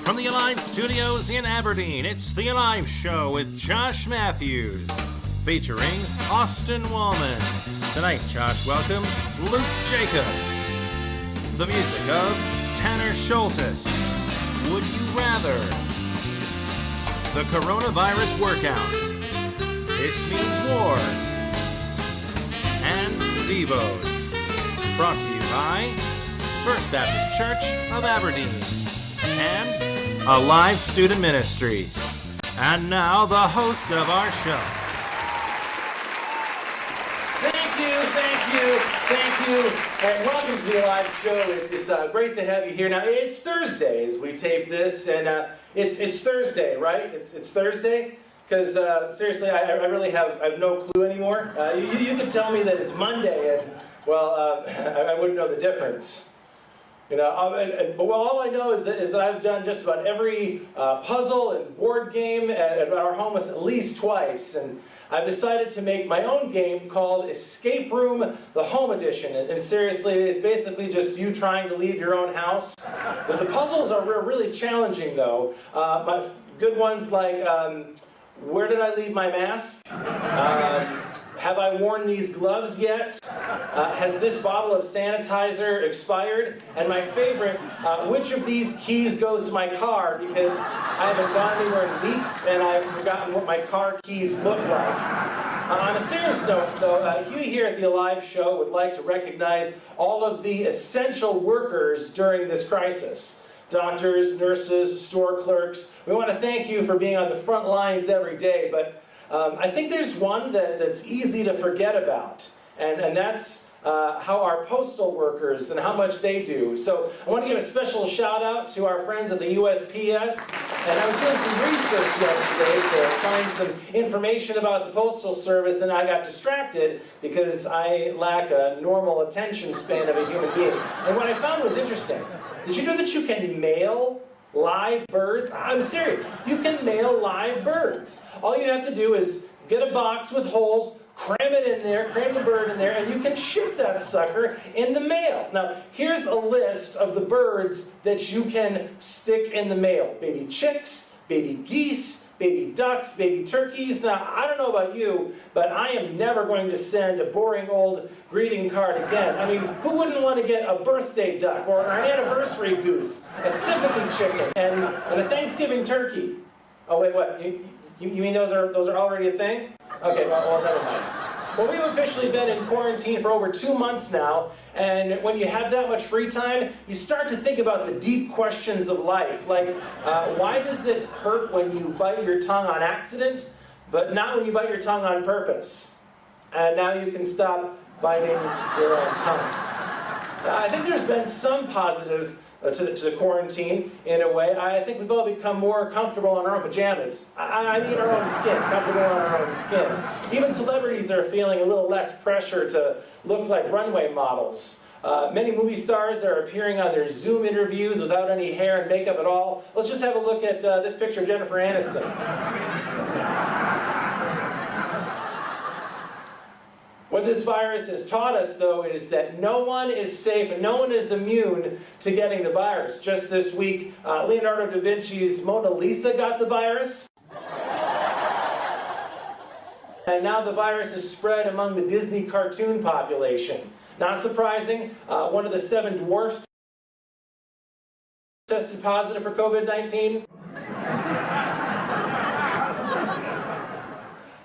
From the Alive Studios in Aberdeen, it's The Alive Show with Josh Matthews, featuring Austin Wallman. Tonight, Josh welcomes Luke Jacobs. The music of Tanner Schultes. Would You Rather? The Coronavirus Workout. This Means War. And Devos. Brought to you by First Baptist Church of Aberdeen and Alive Student Ministries. And now, the host of our show. Thank you, and welcome to the Alive Show. It's great to have you here. Now, it's Thursday as we tape this, and it's Thursday, right? It's Thursday? Because seriously, I really have no clue anymore. You could tell me that it's Monday, and, well, I wouldn't know the difference. You know, well, all I know is that I've done just about every puzzle and board game at our home at least twice, and I've decided to make my own game called Escape Room, the Home Edition. And seriously, it's basically just you trying to leave your own house. But the puzzles are really challenging, though. My good ones like, where did I leave my mask? Have I worn these gloves yet? Has this bottle of sanitizer expired? And my favorite, which of these keys goes to my car? Because I haven't gone anywhere in weeks and I've forgotten what my car keys look like. On a serious note, though, Huey here at the Alive Show would like to recognize all of the essential workers during this crisis. Doctors, nurses, store clerks. We want to thank you for being on the front lines every day, but I think there's one that's easy to forget about, and that's how our postal workers and how much they do. So I want to give a special shout out to our friends at the USPS, and I was doing some research yesterday to find some information about the Postal Service, and I got distracted because I lack a normal attention span of a human being. And what I found was interesting. Did you know that you can mail live birds? I'm serious. You can mail live birds. All you have to do is get a box with holes, cram it in there, cram the bird in there, and you can ship that sucker in the mail. Now, here's a list of the birds that you can stick in the mail. Baby chicks, baby geese, baby ducks, baby turkeys. Now, I don't know about you, but I am never going to send a boring old greeting card again. I mean, who wouldn't want to get a birthday duck or an anniversary goose, a sympathy chicken, and a Thanksgiving turkey? Oh, wait, what? You mean those are already a thing? Okay, well, never mind. Well, we've officially been in quarantine for over 2 months now, and when you have that much free time, you start to think about the deep questions of life, like why does it hurt when you bite your tongue on accident, but not when you bite your tongue on purpose? And now you can stop biting your own tongue. I think there's been some positive to the quarantine, in a way. I think we've all become more comfortable in our own pajamas. I mean our own skin, comfortable in our own skin. Even celebrities are feeling a little less pressure to look like runway models. Many movie stars are appearing on their Zoom interviews without any hair and makeup at all. Let's just have a look at this picture of Jennifer Aniston. What this virus has taught us, though, is that no one is safe and no one is immune to getting the virus. Just this week, Leonardo da Vinci's Mona Lisa got the virus. And now the virus is spread among the Disney cartoon population. Not surprising, one of the 7 dwarfs tested positive for COVID-19.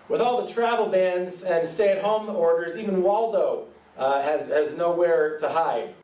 With all the travel bans and stay-at-home orders, even Waldo has nowhere to hide.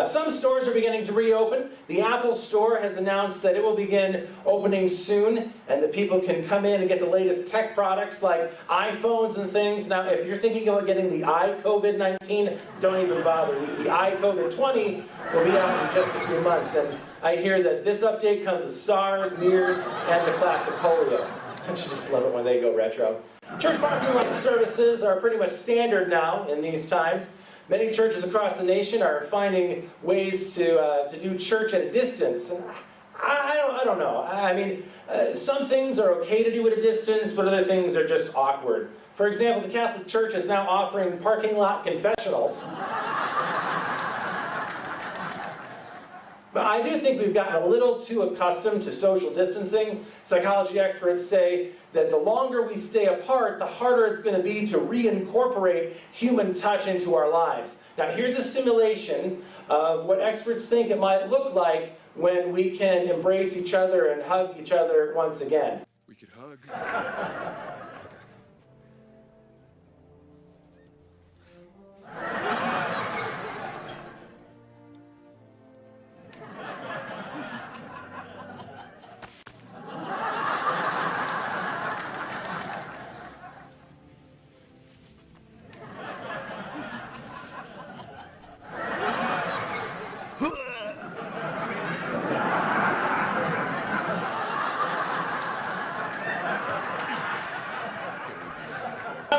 Some stores are beginning to reopen. The Apple Store has announced that it will begin opening soon, and that people can come in and get the latest tech products like iPhones and things. Now, if you're thinking about getting the iCovid-19, don't even bother. The iCovid-20 will be out in just a few months, and I hear that this update comes with SARS, MERS, and the classic polio. Don't you just love it when they go retro? Church parking lot services are pretty much standard now in these times. Many churches across the nation are finding ways to do church at a distance. And I don't know. I mean, some things are okay to do at a distance, but other things are just awkward. For example, the Catholic Church is now offering parking lot confessionals. But I do think we've gotten a little too accustomed to social distancing. Psychology experts say that the longer we stay apart, the harder it's going to be to reincorporate human touch into our lives. Now here's a simulation of what experts think it might look like when we can embrace each other and hug each other once again. We could hug.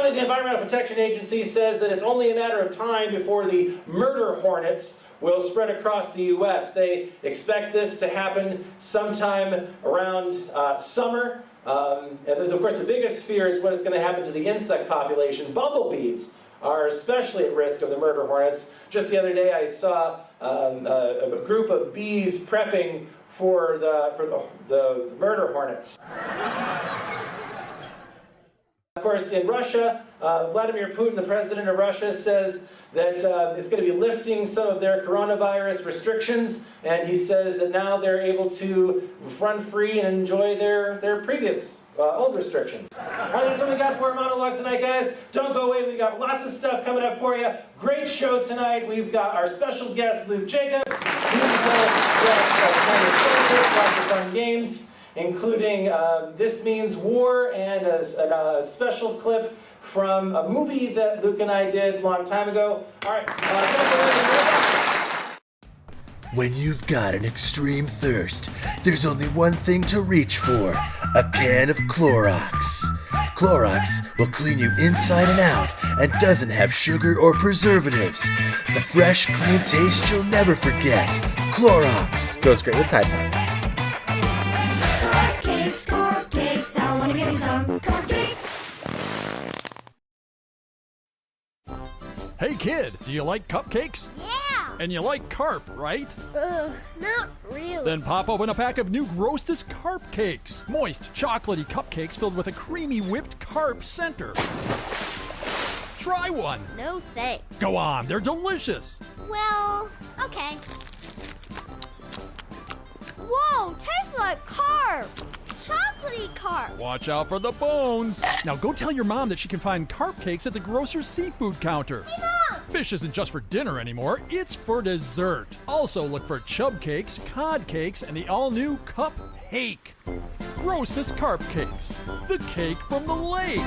The Environmental Protection Agency says that it's only a matter of time before the murder hornets will spread across the U.S. They expect this to happen sometime around summer. And of course, the biggest fear is what is going to happen to the insect population. Bumblebees are especially at risk of the murder hornets. Just the other day, I saw a group of bees prepping for the murder hornets. Of course, in Russia, Vladimir Putin, the president of Russia, says that it's going to be lifting some of their coronavirus restrictions, and he says that now they're able to run free and enjoy their previous old restrictions. All right, that's what we got for our monologue tonight, guys. Don't go away. We've got lots of stuff coming up for you. Great show tonight. We've got our special guest, Luke Jacobs, musical guest, Tanner Schultz, lots of fun games, including This Means War and a special clip from a movie that Luke and I did a long time ago. All right, don't go away. When you've got an extreme thirst, there's only one thing to reach for: a can of Clorox. Clorox will clean you inside and out and doesn't have sugar or preservatives. The fresh, clean taste you'll never forget. Clorox goes great with Tide Pods. Cupcakes, I wanna give you some cupcakes. Hey kid, do you like cupcakes? Yeah! And you like carp, right? Not really. Then pop open a pack of new Grossest Carp Cakes. Moist, chocolatey cupcakes filled with a creamy whipped carp center. Try one. No thanks. Go on, they're delicious. Well, okay. Whoa, tastes like carp. Chocolatey carp. Watch out for the bones. Now go tell your mom that she can find carp cakes at the grocer's seafood counter. Hey, Mom! Fish isn't just for dinner anymore, it's for dessert. Also look for chub cakes, cod cakes, and the all-new Cup Hake. Grossest Carp Cakes. The cake from the lake.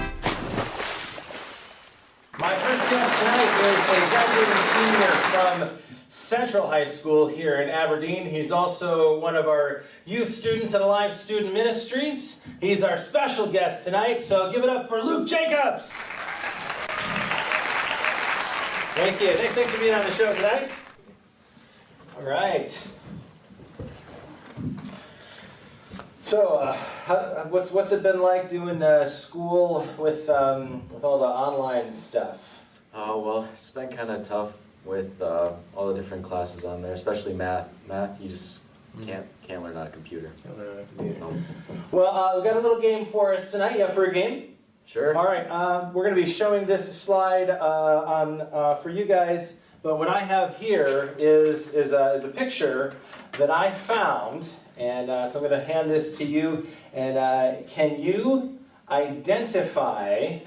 My first guest tonight is a graduating senior from Central High School here in Aberdeen. He's also one of our youth students at Alive Student Ministries. He's our special guest tonight, so give it up for Luke Jacobs. Thank you. Thanks for being on the show tonight. All right. So, what's it been like doing school with all the online stuff? Well, it's been kind of tough with all the different classes on there, especially math. Math, you just can't learn on a computer. No. Well, we've got a little game for us tonight. You up for a game? Sure. All right. We're going to be showing this slide for you guys. But what I have here is a picture that I found, and so I'm going to hand this to you. And can you identify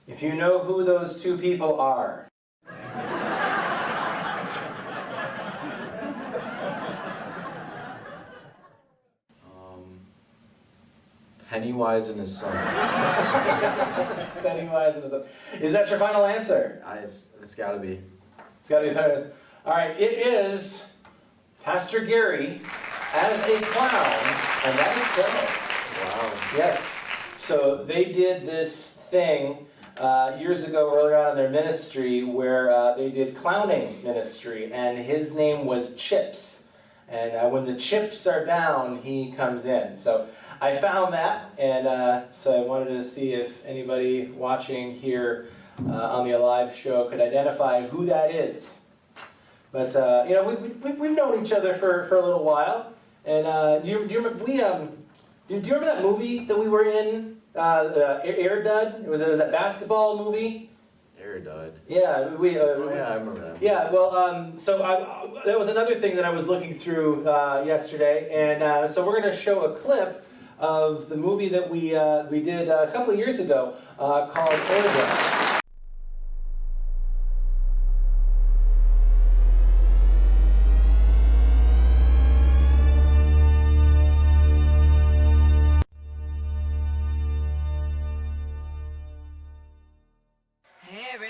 if you know who those two people are? Pennywise and his son. Pennywise and his son. Is that your final answer? It's got to be. It's got to be Pennywise. All right, it is Pastor Gary as a clown, and that is Carol. Wow. Yes. So they did this thing years ago, earlier on in their ministry, where they did clowning ministry, and his name was Chips. And when the chips are down, he comes in. So I found that, and so I wanted to see if anybody watching here on the Alive show could identify who that is. But you know, we've known each other for a little while. And do you remember do you remember that movie that we were in, Air Dud? It was that basketball movie. Air Dud. Yeah, I remember that. Yeah, well, so that was another thing that I was looking through yesterday, and so we're going to show a clip of the movie that we did a couple of years ago called Air Dud.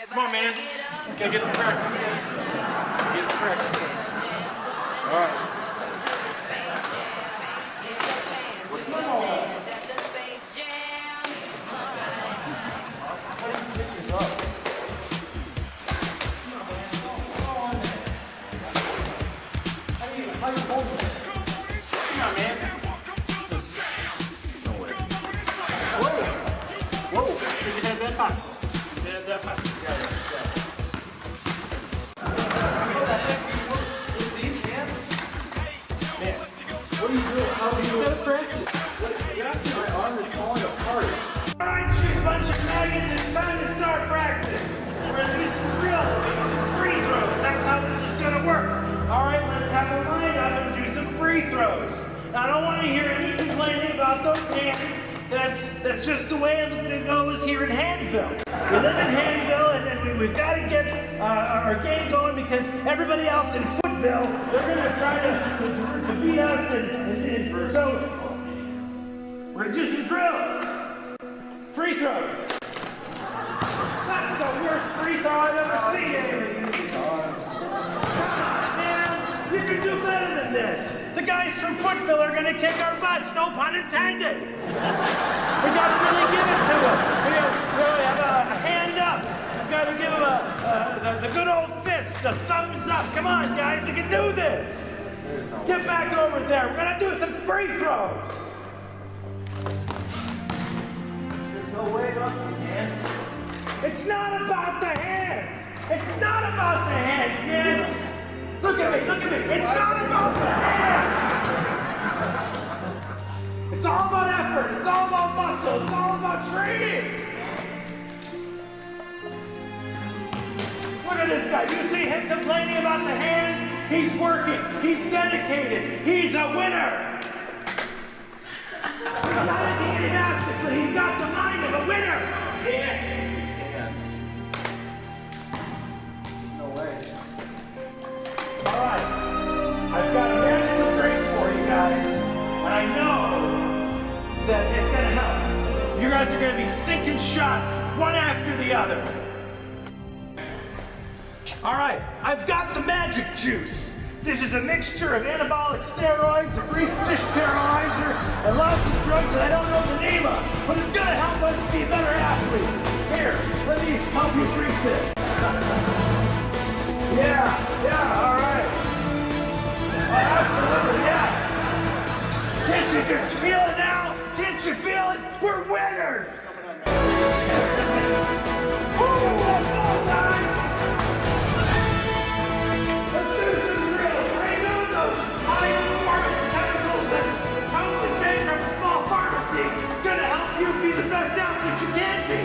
Come on, man. Gotta get some practice in. Get some practice in. All right. Come on, man. No way. Whoa. Should you have that fast? That fast. What are you doing? How are you doing? Practice. My arm is falling apart. All right, you bunch of maggots, it's time to start practice. We're gonna do some drills, some free throws. That's how this is gonna work. All right, let's have a line up and do some free throws. Now, I don't want to hear any complaining about those hands. That's just the way it goes here in Handville. We live in Handville, and then we've got to get our game going because everybody else in Footville, they're going to try to beat us, and so we're going to do some drills. Free throws. That's the worst free throw I've ever seen. Come on, man. You can do better than this. The guys from Footville are going to kick our butts, no pun intended. We got to really give it to them. We really have a hand up. We've got to give them the good old fist, a thumbs up. Come on, guys, we can do this. Get back over there. We're going to do some free throws. There's no way about these hands. It's not about the hands. It's not about the hands, man. Look at me. It's not about the hands. It's all about effort. It's all about muscle. It's all about training. Look at this guy. You see him complaining about the hands? He's working. He's dedicated. He's a winner. He's not a dandy bastard, but he's got the mind of a winner. Yeah. It's his hands. There's no way. All right. I've got a magical drink for you guys, and I know that it's gonna help. You guys are gonna be sinking shots one after the other. All right, I've got the magic juice. This is a mixture of anabolic steroids, a brief fish paralyzer, and lots of drugs that I don't know the name of, but it's gonna help us be better athletes. Here, let me help you drink this. Yeah, all right. Oh, absolutely, yeah. Can't you just feel it now? Can't you feel it? We're winners! Oh, guys! Let's do some drills. I know those high-performance chemicals that come with made from a small pharmacy. It's going to help you be the best athlete you can be.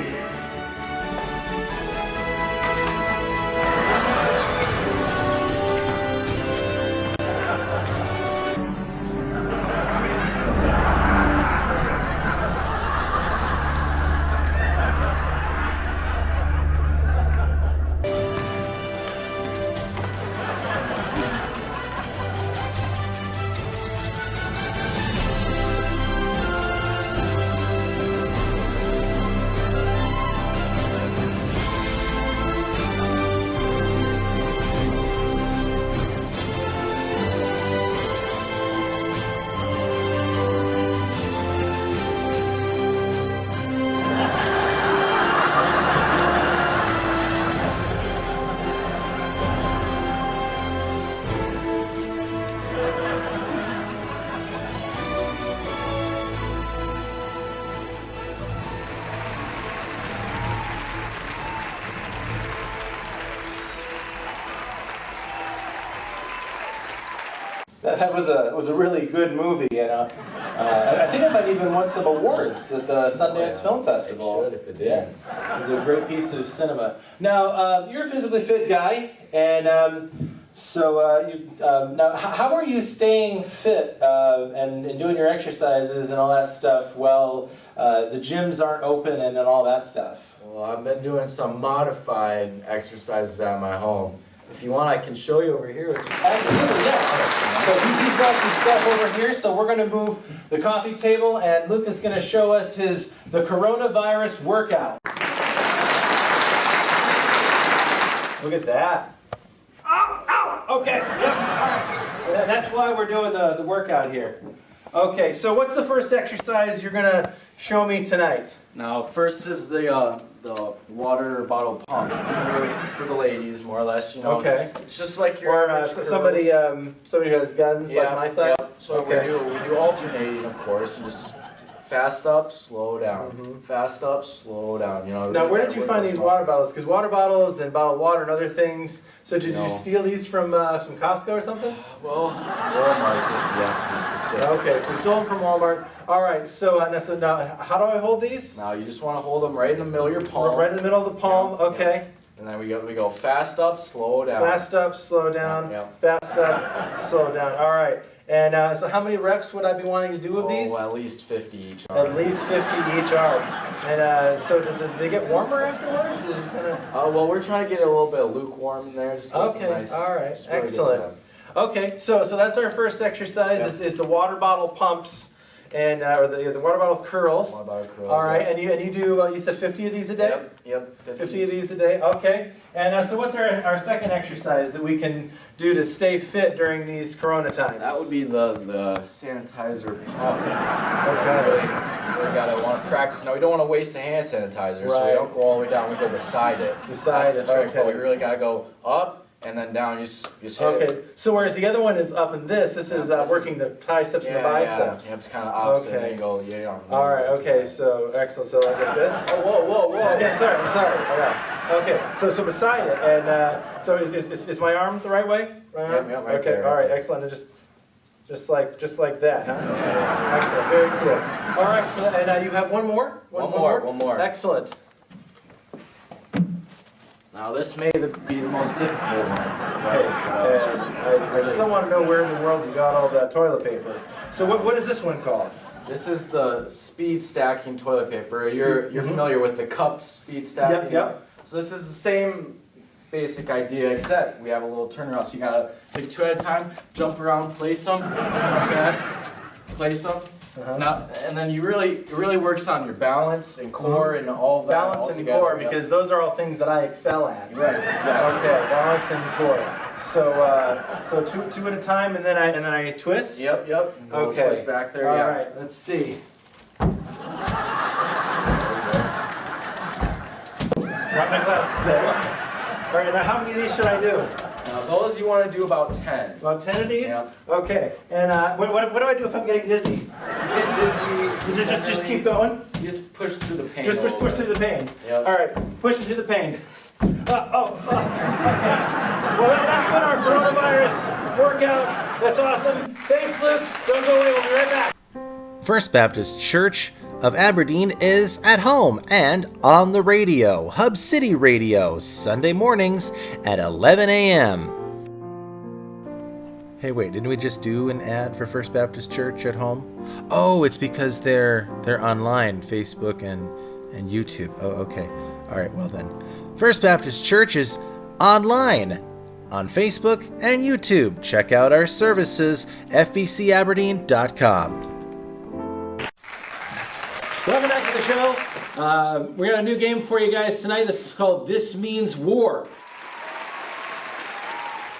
That was a really good movie, and I think it might even won some awards at the Sundance Film Festival. It should if it did. Yeah, it was a great piece of cinema. Now, you're a physically fit guy, and now how are you staying fit and doing your exercises and all that stuff while the gyms aren't open and all that stuff? Well, I've been doing some modified exercises at my home. If you want, I can show you over here. Absolutely, yes. So he's brought some stuff over here, so we're going to move the coffee table, and Luke is going to show us the coronavirus workout. Look at that. Ow! Okay, yep, all right. And that's why we're doing the workout here. Okay, so what's the first exercise you're going to show me tonight? Now, first is the water bottle pumps. These are for the ladies, more or less. You know, Okay. It's just like your Or average somebody curls. who has guns like my size? Yeah. So Okay. we do alternating, of course, and just fast up, slow down. Fast up, slow down. You know. Now, where did you work find those these water muscles. bottles? Because water bottles and bottled water and other things. So did you No. steal these from Costco or something? Well, Walmart, if you have to be specific. Okay, so we stole them from Walmart. All right, so now how do I hold these? Now you just want to hold them right in the middle of your palm. Right in the middle of the palm. Yeah, Okay. And then we go fast up, slow down. Fast up, slow down. Yeah. Fast up, slow down. All right. And so how many reps would I be wanting to do of these? Oh, at least 50 each. At least 50 each arm. And so do they get warmer afterwards? Is it kinda... Well, we're trying to get a little bit of lukewarm in there. Just Okay, nice, all right, just really gets excellent. you- Okay, so that's our first exercise is the water bottle pumps and or the water bottle curls. Water bottle curls, All right, yeah. and you do you said 50 of these a day? Yep. 50 of these a day. Okay. And so what's our second exercise that we can do to stay fit during these corona times? That would be the sanitizer pump. Okay. We want to practice. Now we don't want to waste the hand sanitizer, so we Right. don't go all the way down. We go beside it. Beside That's it, the trick. But okay. we really gotta go up and then down. You just hit Okay. it. So whereas the other one is up in this is This working the triceps and the biceps. Yeah, it's kind of opposite. Okay. And you go, All right. Okay. So excellent. So like this. Oh, whoa. Okay, I'm sorry. Okay, so beside it, and so is my arm the right way? Right arm? Yep, right okay, there, all right right, there. excellent. And just like that, huh? Excellent, very cool. All right, so and you have one more? One more. Excellent. Now this may be the most difficult one. Okay, and I still want to know where in the world you got all that toilet paper. So what is this one called? This is the speed stacking toilet paper. You're familiar with the cup speed stacking? Yep. So this is the same basic idea, except we have a little turnaround. So you gotta take two at a time, jump around, place them, jump back, place them. Now, and then it really works on your balance and core and all of that. all Balance and together. core, Yep. because those are all things that I excel at. Right, exactly. Okay, balance and core. So two at a time, and then I twist. Yep. A little Okay. twist back there. All Yeah. right. Let's see. Got my glasses there. All right. Now, how many of these should I do? Now those you want to do about 10. About 10 of these. Yep. Okay. And what do I do if I'm getting dizzy? You get dizzy. Just keep going. You just push through the pain. Just a little push bit. through the pain. Yep. All right. Push through the pain. Okay. Well, that's been our coronavirus workout. That's awesome. Thanks, Luke. Don't go away. We'll be right back. First Baptist Church of Aberdeen is at home and on the radio, Hub City Radio, Sunday mornings at 11 a.m. Hey, wait, didn't we just do an ad for First Baptist Church at home? Oh, it's because they're online, Facebook and YouTube. Oh, okay. All right, well then. First Baptist Church is online on Facebook and YouTube. Check out our services, fbcaberdeen.com. Welcome back to the show. We got a new game for you guys tonight. This is called This Means War.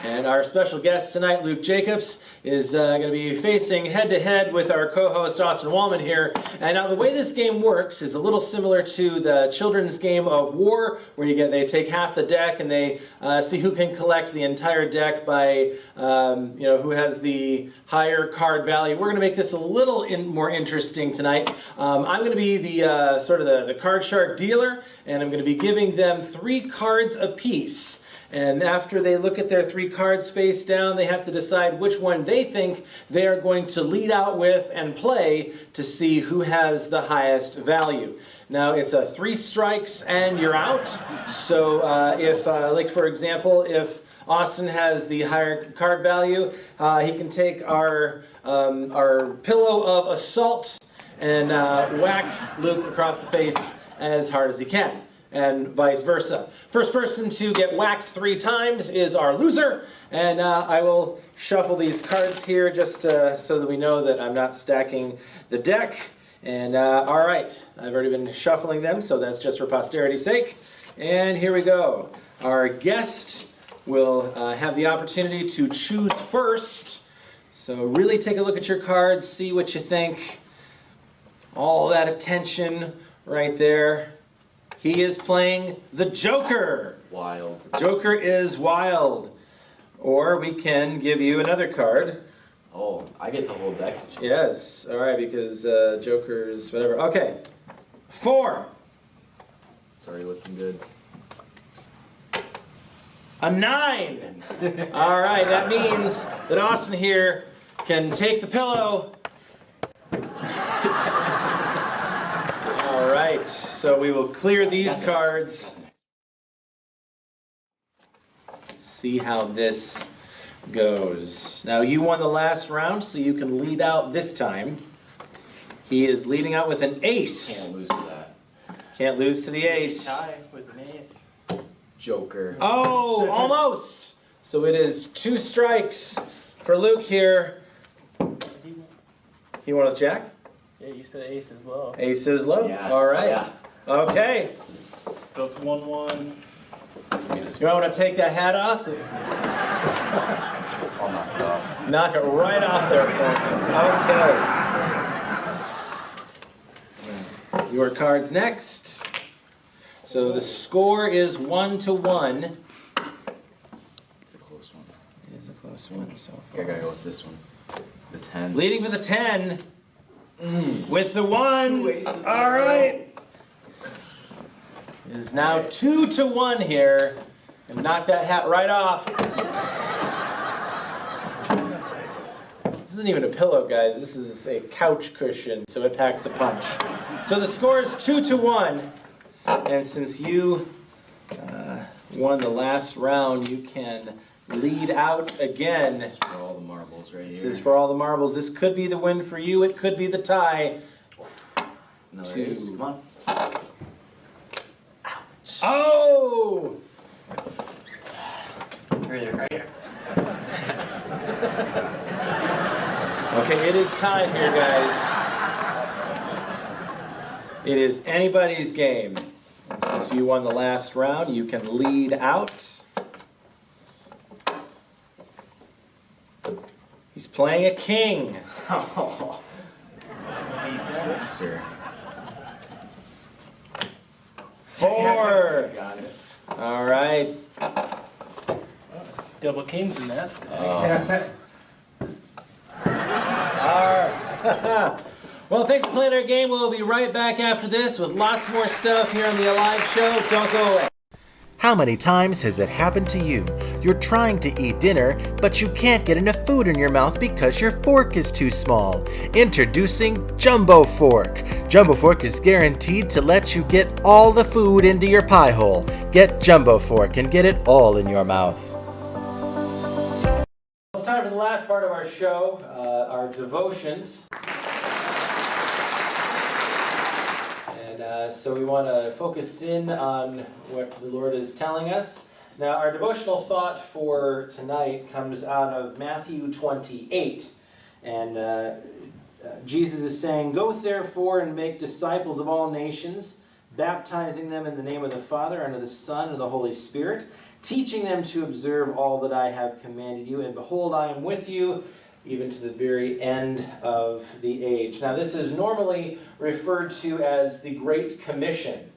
And our special guest tonight, Luke Jacobs, is going to be facing head-to-head with our co-host, Austin Wallman here. And now the way this game works is a little similar to the children's game of war, where they take half the deck and they see who can collect the entire deck by, who has the higher card value. We're going to make this a little more interesting tonight. I'm going to be the card shark dealer, and I'm going to be giving them 3 cards apiece. And after they look at their 3 cards face down, they have to decide which one they think they are going to lead out with and play to see who has the highest value. Now, it's a 3 strikes and you're out. So if, like for example, if Austin has the higher card value, he can take our pillow of assault and whack Luke across the face as hard as he can, and vice versa. First person to get whacked 3 times is our loser, and I will shuffle these cards here just so that we know that I'm not stacking the deck. And all right, I've already been shuffling them, so that's just for posterity's sake. And here we go. Our guest will have the opportunity to choose first. So really take a look at your cards, see what you think. All that attention right there. He is playing the Joker. Wild. Joker is wild. Or we can give you another card. Oh, I get the whole deck to choose. Yes, all right, because Joker's whatever. Okay, 4. It's already looking good. A 9. All right, that means that Austin here can take the pillow. All right, so we will clear these cards. See how this goes. Now, you won the last round, so you can lead out this time. He is leading out with an ace. Can't lose to that. Can't lose to the ace. Tie with an ace. Joker. Oh, almost. So it is 2 strikes for Luke here. You want a jack? Yeah, you said ace as well. Ace is low. Yeah. All right. Yeah. Okay. So it's 1-1. You want to take that hat off? So I'll knock it off. knock it right off there for me. Okay. Your cards next. So the score is 1-1. It's a close one. It is a close one so I far. gotta go with this one. The 10. Leading with a 10. With the 1. All right. It is now 2-1 here. And knock that hat right off. This isn't even a pillow, guys. This is a couch cushion, so it packs a punch. So the score is 2-1. And since you won the last round, you can lead out again. This is for all the marbles right This here. is for all the marbles. This could be the win for you. It could be the tie. Another 2. ace. Come on. Oh! Right here. Okay, it is tied here, guys. It is anybody's game. And since you won the last round, you can lead out. He's playing a king. Trickster. 4. Got it. All right. Double kings in that stack. All right. Well, thanks for playing our game. We'll be right back after this with lots more stuff here on the Alive Show. Don't go away. How many times has it happened to you? You're trying to eat dinner, but you can't get enough food in your mouth because your fork is too small. Introducing Jumbo Fork. Jumbo Fork is guaranteed to let you get all the food into your pie hole. Get Jumbo Fork and get it all in your mouth. It's time for the last part of our show, our devotions. And so we want to focus in on what the Lord is telling us. Now, our devotional thought for tonight comes out of Matthew 28. And Jesus is saying, "Go therefore and make disciples of all nations, baptizing them in the name of the Father, and of the Son, and of the Holy Spirit, teaching them to observe all that I have commanded you. And behold, I am with you even to the very end of the age." Now, this is normally referred to as the Great Commission.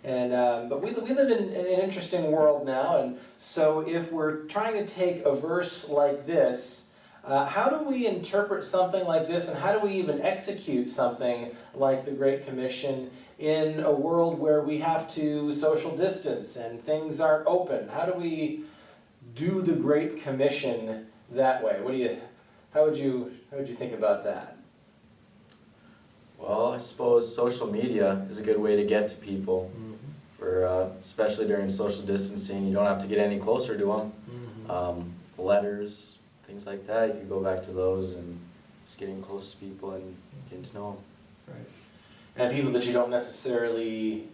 And but we live in an interesting world now, and so if we're trying to take a verse like this, how do we interpret something like this, and how do we even execute something like the Great Commission in a world where we have to social distance and things aren't open? How do we do the Great Commission that way? How would you think about that? Well, I suppose social media is a good way to get to people. For especially during social distancing, you don't have to get any closer to them. Letters, things like that, you could go back to those and just getting close to people and getting to know them. Right. And people that you don't necessarily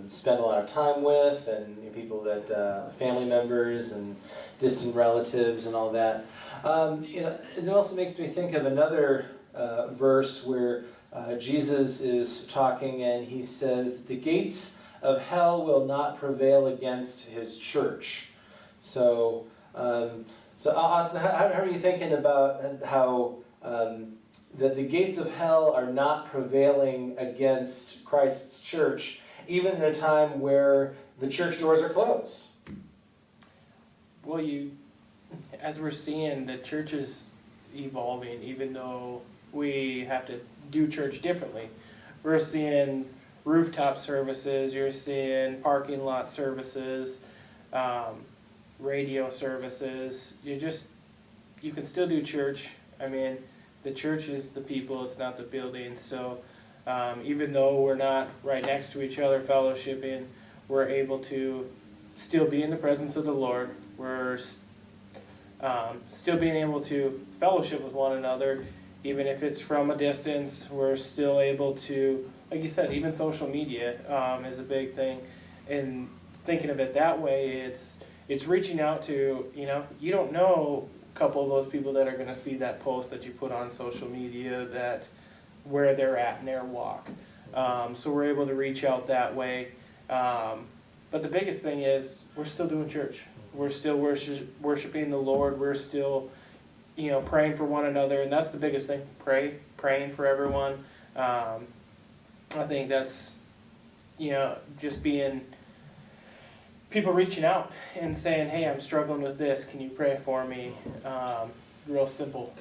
spend a lot of time with, and people that family members and distant relatives and all that. It also makes me think of another verse where Jesus is talking, and he says, "The gates of hell will not prevail against his church." So, Austin, how are you thinking about how that the gates of hell are not prevailing against Christ's church, even in a time where the church doors are closed? Well, as we're seeing, the church is evolving, even though we have to do church differently. We're seeing rooftop services, you're seeing parking lot services, radio services. You can still do church. I mean, the church is the people, it's not the building. So even though we're not right next to each other fellowshipping, we're able to still be in the presence of the Lord. We're still being able to fellowship with one another, even if it's from a distance. We're still able to, like you said, even social media is a big thing. And thinking of it that way, it's reaching out to, you don't know a couple of those people that are going to see that post that you put on social media, that where they're at in their walk. So we're able to reach out that way. But the biggest thing is we're still doing church. We're still worshiping the Lord. We're still, praying for one another, and that's the biggest thing. Praying for everyone. I think that's, just being people reaching out and saying, "Hey, I'm struggling with this. Can you pray for me?" Real simple.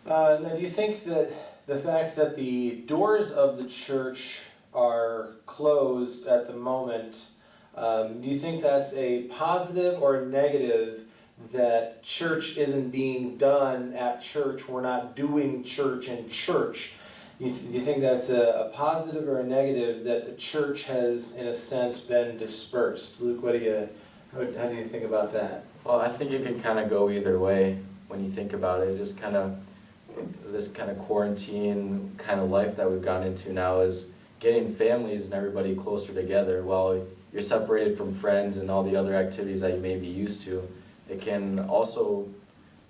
Now, do you think that the fact that the doors of the church are closed at the moment, do you think that's a positive or a negative, that church isn't being done at church? We're not doing church in church. Do you think that's a positive or a negative, that the church has, in a sense, been dispersed? Luke, how do you think about that? Well, I think it can kind of go either way when you think about it. Just kind of this kind of quarantine kind of life that we've gotten into now is getting families and everybody closer together. While you're separated from friends and all the other activities that you may be used to, it can also,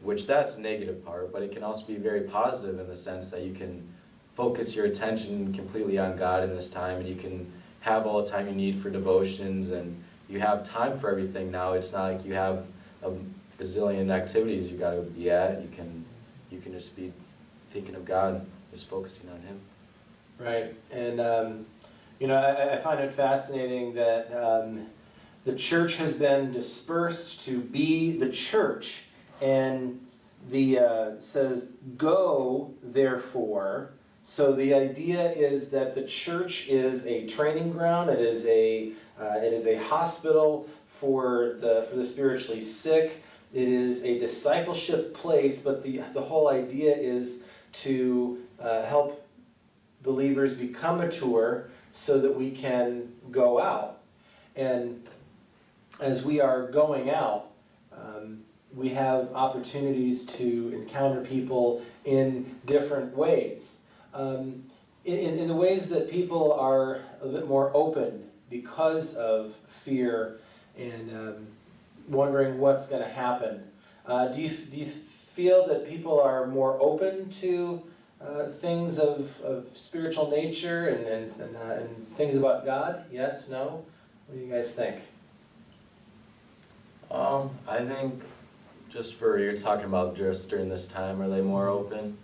which that's the negative part, but it can also be very positive in the sense that you can focus your attention completely on God in this time, and you can have all the time you need for devotions, and you have time for everything now. It's not like you have a bazillion activities you got to be at. You can just be thinking of God, just focusing on Him. Right, and I find it fascinating that the church has been dispersed to be the church, and the says, "Go, therefore." So the idea is that the church is a training ground. It is a hospital for the spiritually sick. It is a discipleship place. But the whole idea is to help believers become mature so that we can go out. And as we are going out, we have opportunities to encounter people in different ways. In the ways that people are a bit more open because of fear and wondering what's going to happen. Do you feel that people are more open to things of spiritual nature and things about God? Yes? No? What do you guys think? I think you're talking about just during this time, are they more open?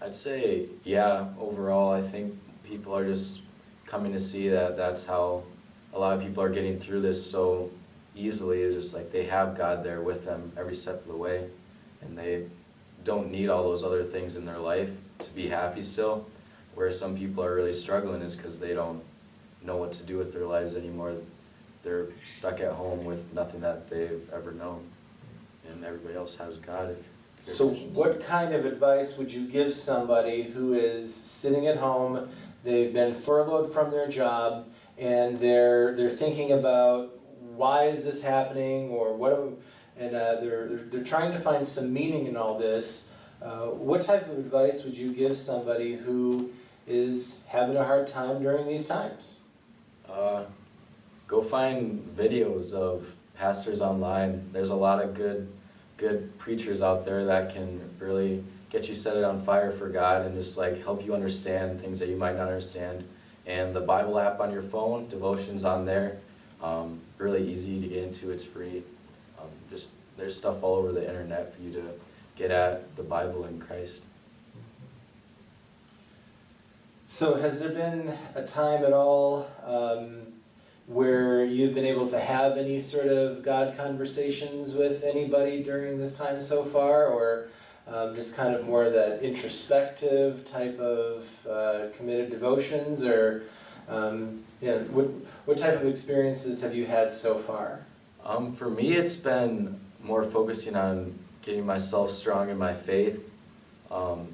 I'd say, yeah, overall, I think people are just coming to see that that's how a lot of people are getting through this so easily, is just like they have God there with them every step of the way, and they don't need all those other things in their life to be happy still. Where some people are really struggling is because they don't know what to do with their lives anymore. They're stuck at home with nothing that they've ever known. and everybody else has God. If they're So Christians. what kind of advice would you give somebody who is sitting at home, they've been furloughed from their job, and they're thinking about why is this happening, or they're trying to find some meaning in all this. What type of advice would you give somebody who is having a hard time during these times? Go find videos of pastors online. There's a lot of good preachers out there that can really get you set it on fire for God and just like help you understand things that you might not understand. And the Bible app on your phone, devotions on there, really easy to get into. It's free. There's stuff all over the internet for you to get at the Bible and Christ. So has there been a time at all where you've been able to have any sort of God conversations with anybody during this time so far, or just kind of more that introspective type of committed devotions, or what type of experiences have you had so far? For me, it's been more focusing on getting myself strong in my faith,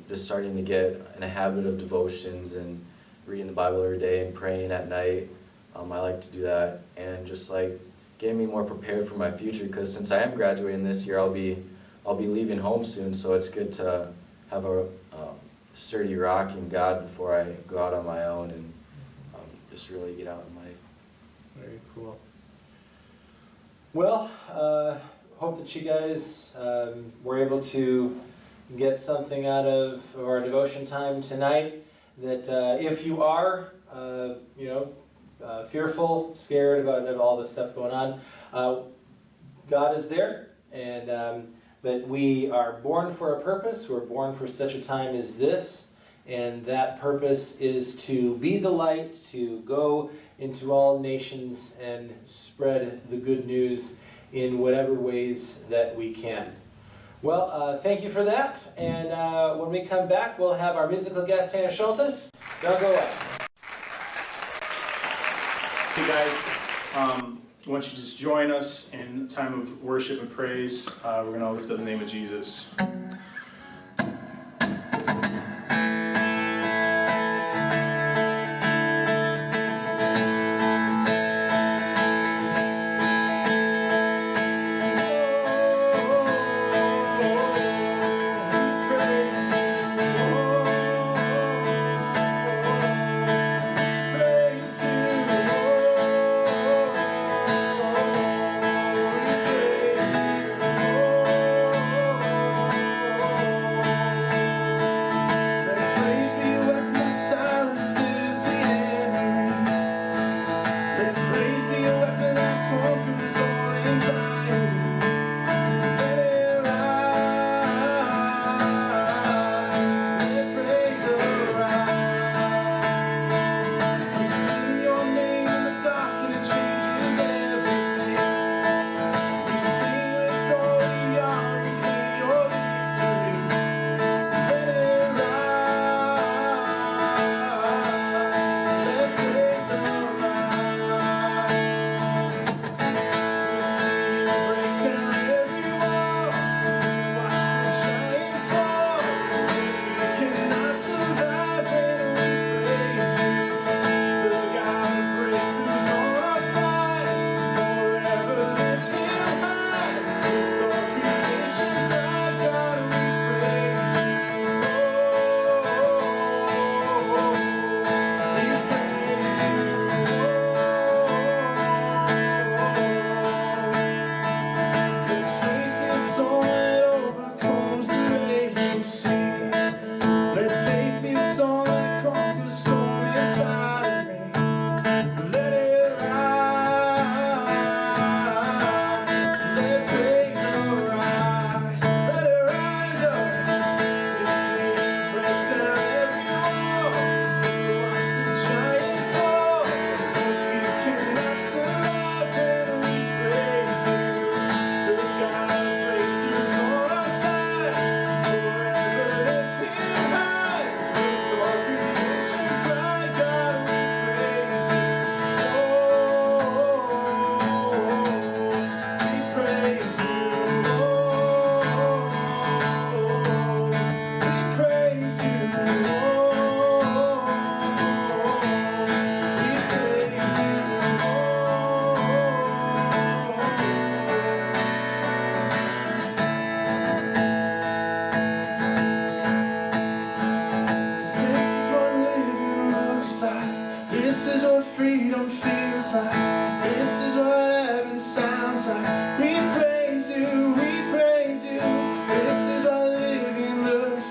just starting to get in a habit of devotions and reading the Bible every day and praying at night. I like to do that, and just like getting me more prepared for my future, because since I am graduating this year, I'll be leaving home soon, so it's good to have a sturdy rock in God before I go out on my own and just really get out in life. Very cool. Well, hope that you guys were able to get something out of our devotion time tonight. That if you are, fearful, scared about all this stuff going on, God is there, and that we are born for a purpose. We're born for such a time as this, and that purpose is to be the light, to go into all nations and spread the good news in whatever ways that we can. Well, thank you for that, and when we come back, we'll have our musical guest, Tanner Schultes. Don't go away. Hey guys, I want you to just join us in a time of worship and praise. We're going to lift up the name of Jesus.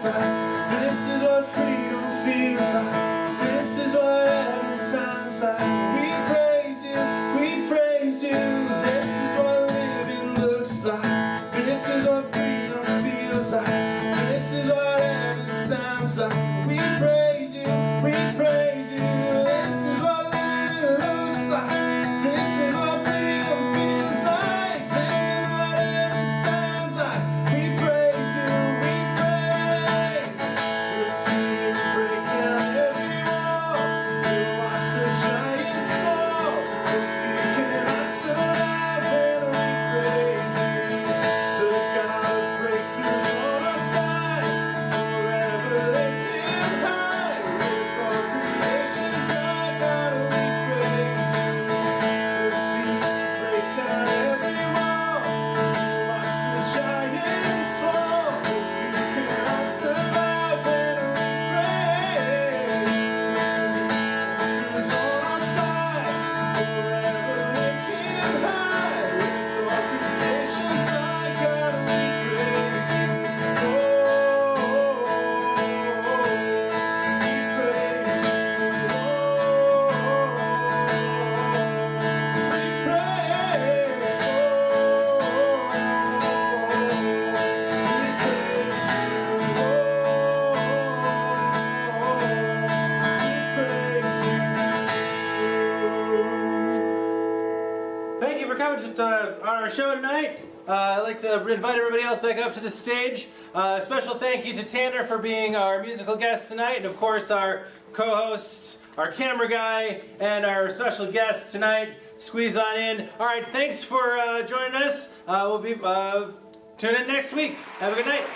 looks like. This is what freedom feels like. This is what heaven sounds like. We praise you, we praise you. This is what living looks like. This is what freedom feels like. This is what heaven sounds like. We praise you, we praise you. This is what living looks like. This is what freedom feels like. This is what heaven sounds like. We praise you, we praise. We'll see you break down every wall. We'll watch the giants fall. If you cannot survive, then we praise you. The God of breakthroughs on our side. Forever lifted high. With all creation, God, we praise you. We'll see you break down every wall. We'll watch the giants fall. If you cannot survive, then we praise. Who's on our side? Forever lifted high. With all creation, God, we praise you. Thank you for coming to our show tonight. I'd like to invite everybody else back up to the stage. Special thank you to Tanner for being our musical guest tonight, and of course our co-host, our camera guy, and our special guest tonight. Squeeze on in. All right, thanks for joining us. We'll be tune in next week. Have a good night.